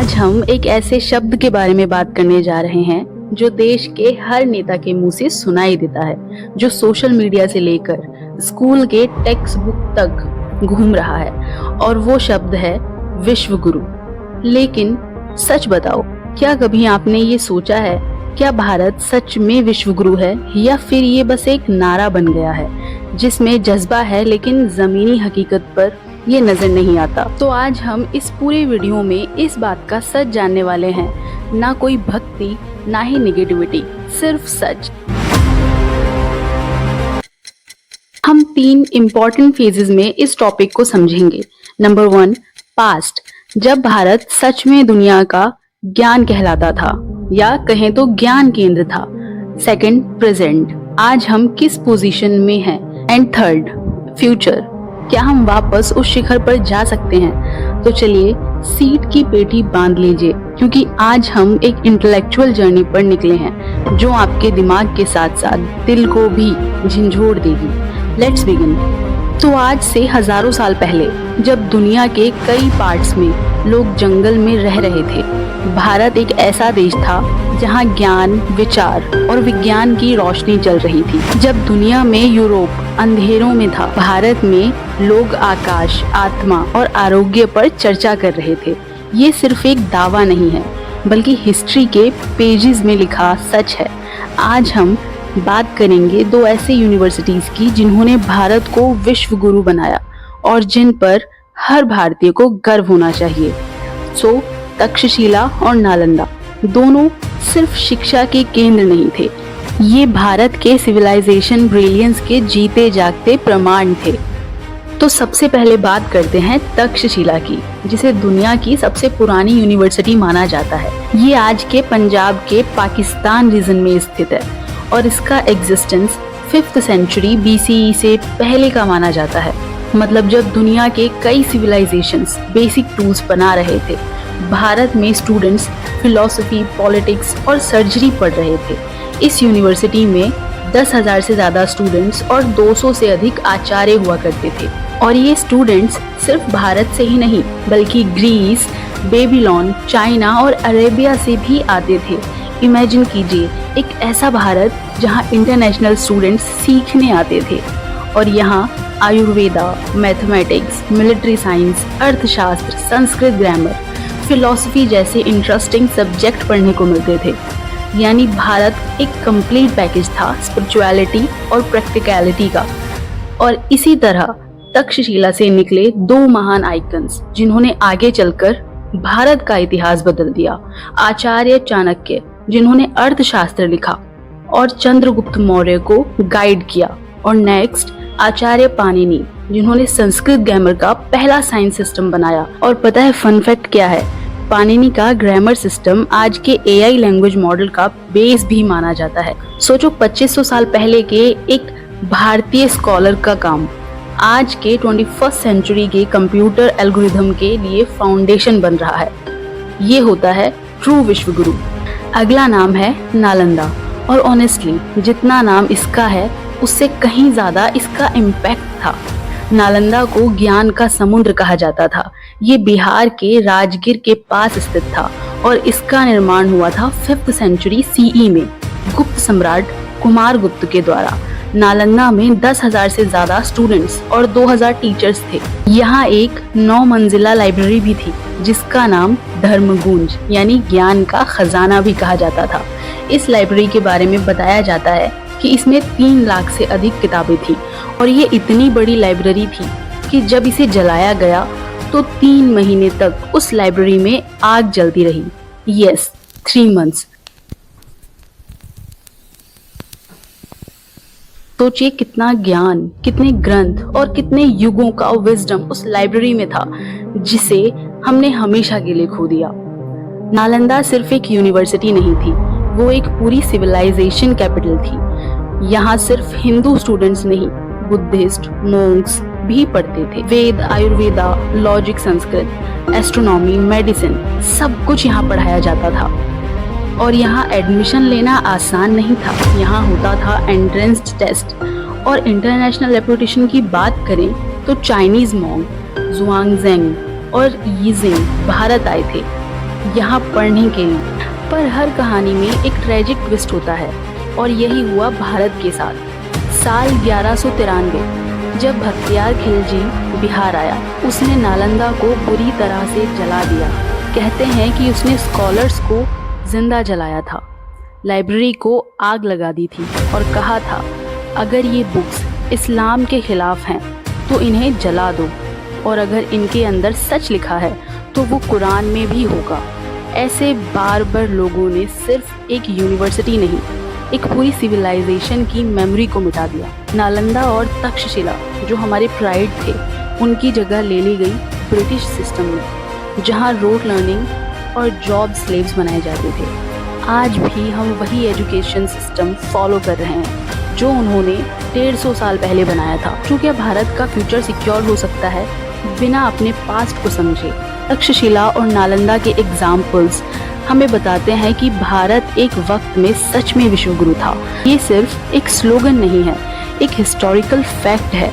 आज हम एक ऐसे शब्द के बारे में बात करने जा रहे हैं जो देश के हर नेता के मुंह से सुनाई देता है, जो सोशल मीडिया से लेकर स्कूल के टेक्स्ट बुक तक घूम रहा है, और वो शब्द है विश्व गुरु। लेकिन सच बताओ, क्या कभी आपने ये सोचा है, क्या भारत सच में विश्व गुरु है या फिर ये बस एक नारा बन गया है जिसमें जज्बा है लेकिन जमीनी हकीकत पर ये नजर नहीं आता। तो आज हम इस पूरे वीडियो में इस बात का सच जानने वाले हैं, ना कोई भक्ति ना ही निगेटिविटी, सिर्फ सच। हम 3 इम्पोर्टेंट फेजेस में इस टॉपिक को समझेंगे। नंबर 1, पास्ट, जब भारत सच में दुनिया का ज्ञान कहलाता था या कहें तो ज्ञान केंद्र था। सेकंड, प्रेजेंट, आज हम किस पोजीशन में हैं। एंड थर्ड, फ्यूचर, क्या हम वापस उस शिखर पर जा सकते हैं। तो चलिए सीट की पेटी बांध लीजिए, क्योंकि आज हम एक इंटेलेक्चुअल जर्नी पर निकले हैं जो आपके दिमाग के साथ साथ दिल को भी झंझोड़ देगी। Let's begin. तो आज से हजारों साल पहले, जब दुनिया के कई पार्ट्स में लोग जंगल में रह रहे थे, भारत एक ऐसा देश था जहां ज्ञान, विचार और विज्ञान की रोशनी चल रही थी। जब दुनिया में यूरोप अंधेरों में था, भारत में लोग आकाश, आत्मा और आरोग्य पर चर्चा कर रहे थे। ये सिर्फ एक दावा नहीं है, बल्कि हिस्ट्री के पेजेस में लिखा सच है। आज हम बात करेंगे 2 ऐसे यूनिवर्सिटीज की जिन्होंने भारत को विश्व गुरु बनाया और जिन पर हर भारतीय को गर्व होना चाहिए। तक्षशिला और नालंदा दोनों सिर्फ शिक्षा के केंद्र नहीं थे, ये भारत के सिविलाइजेशन ब्रिलियंस के जीते जागते प्रमाण थे। तो सबसे पहले बात करते हैं तक्षशिला की, जिसे दुनिया की सबसे पुरानी यूनिवर्सिटी माना जाता है। ये आज के पंजाब के पाकिस्तान रीजन में स्थित है और इसका एग्जिस्टेंस 5th सेंचुरी BCE से पहले का माना जाता है। मतलब जब दुनिया के कई सिविलाइजेशंस बेसिक टूल्स बना रहे थे, भारत में स्टूडेंट्स फिलॉसफी, पॉलिटिक्स और सर्जरी पढ़ रहे थे। इस यूनिवर्सिटी में 10,000 से ज्यादा स्टूडेंट्स और 200 से अधिक आचार्य हुआ करते थे। और ये स्टूडेंट्स सिर्फ भारत से ही नहीं, बल्कि ग्रीस, बेबीलोन, चाइना और अरेबिया से भी आते थे। इमेजिन कीजिए एक ऐसा भारत जहाँ इंटरनेशनल स्टूडेंट्स सीखने आते थे और यहाँ आयुर्वेदा, मैथमेटिक्स, मिलिट्री साइंस, अर्थशास्त्र, संस्कृत ग्रामर, फिलॉसफी जैसे इंटरेस्टिंग सब्जेक्ट पढ़ने को मिलते थे। यानी भारत एक कंप्लीट पैकेज था स्पिरिचुअलिटी और प्रैक्टिकलिटी का। और इसी तरह तक्षशिला से निकले 2 महान आइकन्स जिन्होंने आगे चलकर भारत का इतिहास बदल दिया। आचार्य चाणक्य, जिन्होंने अर्थशास्त्र लिखा और चंद्रगुप्त मौर्य को गाइड किया, और नेक्स्ट आचार्य पाणिनि, जिन्होंने संस्कृत ग्रामर का पहला साइंस सिस्टम बनाया। और पता है फन फैक्ट क्या है? पाणिनि का ग्रामर सिस्टम आज के AI लैंग्वेज मॉडल का बेस भी माना जाता है। सोचो 2500 साल पहले के एक भारतीय स्कॉलर का काम आज के 21st सेंचुरी के कंप्यूटर एल्गोरिथम के लिए फाउंडेशन बन रहा है। ये होता है ट्रू विश्व गुरु। अगला नाम है नालंदा, और ऑनेस्टली जितना नाम इसका है उससे कहीं ज्यादा इसका इम्पैक्ट था। नालंदा को ज्ञान का समुद्र कहा जाता था। ये बिहार के राजगीर के पास स्थित था और इसका निर्माण हुआ था 5th सेंचुरी CE में गुप्त सम्राट कुमारगुप्त के द्वारा। नालंदा में 10,000 से ज्यादा स्टूडेंट्स और 2,000 टीचर्स थे। यहाँ एक 9 मंजिला लाइब्रेरी भी थी जिसका नाम धर्मगुंज यानी ज्ञान का खजाना भी कहा जाता था। इस लाइब्रेरी के बारे में बताया जाता है कि इसमें 3 लाख से अधिक किताबें थी, और ये इतनी बड़ी लाइब्रेरी थी कि जब इसे जलाया गया तो 3 महीने तक उस लाइब्रेरी में आग जलती रही। Yes, 3 months. सोचिए कितना ज्ञान, कितने ग्रंथ और कितने युगों का विजडम उस लाइब्रेरी में था जिसे हमने हमेशा के लिए खो दिया। नालंदा सिर्फ एक यूनिवर्सिटी नहीं थी, वो एक पूरी सिविलाइजेशन कैपिटल थी। यहाँ सिर्फ हिंदू स्टूडेंट्स नहीं, बुद्धिस्ट, मोंक्स भी पढ़ते थे। Veda, Ayurveda, logic, Sanskrit, astronomy, medicine, सब कुछ यहाँ पढ़ाया जाता था। और यहाँ एडमिशन लेना आसान नहीं था। यहाँ होता था एंट्रेंस टेस्ट। और इंटरनेशनल रेपुटेशन की बात करें तो चाइनीज मॉन्क जुआंगजेंग और यीजिंग भारत आए थे। यहाँ पढ़ने के लिए। पर हर कहानी में एक ट्रेजिक ट्विस्ट होता है और यही हुआ भारत के साथ। साल 1193 जब भख्तियार खिलजी बिहार आया, उसने नालंदा को बुरी तरह से जला दिया। कहते हैं कि उसने स्कॉलर्स को जिंदा जलाया था, लाइब्रेरी को आग लगा दी थी और कहा था अगर ये बुक्स इस्लाम के खिलाफ हैं तो इन्हें जला दो, और अगर इनके अंदर सच लिखा है तो वो कुरान में भी होगा। ऐसे बार बार लोगों ने सिर्फ एक यूनिवर्सिटी नहीं, एक पूरी सिविलाइजेशन की मेमोरी को मिटा दिया। नालंदा और तक्षशिला जो हमारे प्राइड थे, उनकी जगह ले ली गई ब्रिटिश सिस्टम में, जहां रोड लर्निंग और जॉब स्लेव्स बनाए जाते थे। आज भी हम वही एजुकेशन सिस्टम फॉलो कर रहे हैं जो उन्होंने 150 साल पहले बनाया था। तो क्या भारत का फ्यूचर सिक्योर हो सकता है बिना अपने पास्ट को समझे? तक्षशिला और नालंदा के एग्जाम्पल्स हमें बताते हैं कि भारत एक वक्त में सच में विश्वगुरु था। ये सिर्फ एक स्लोगन नहीं है, एक हिस्टोरिकल फैक्ट है